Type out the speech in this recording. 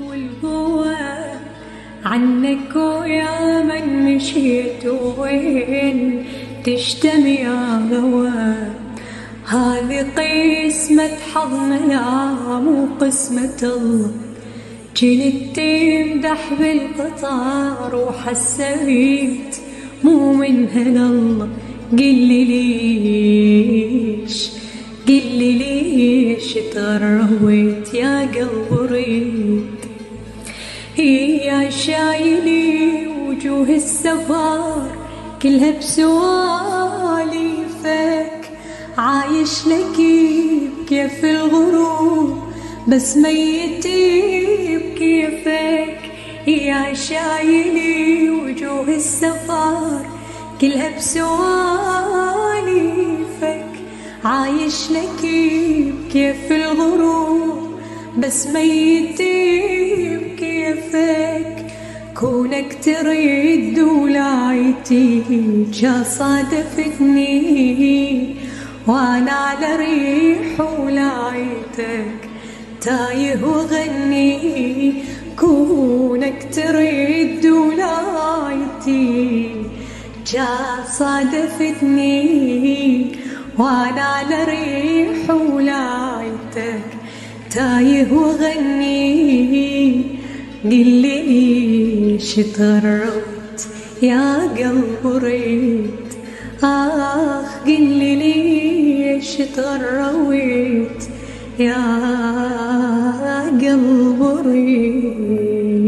والهوى عنك ويا من مشيت وين تجتمع غوى. هذه قسمة حظنا مو قسمة الله. جنت تمدح بالقطار وحسيت مو من هنا الله. قلي ليش تغرويت يا قلب ريد. يا شايلي وجوه السفار كلها بسواليفك. عايش لك بكيف الغروب بس ميت بكيفك. يا شايلي وجوه السفار كلها بسواليفك. عايش لك بكيف الغروب بس ميت بكيفك. كونك تريد ولايتي جا صادفتني وانا على ريح ولايتك تايه وغني. كونك تريد ولايتي جا صادفتني وانا على ريح ولايتك تايه وغني. قلي ليش تغربت يا قلب ريت. قلي ليش تغرويت يا قلب ريت.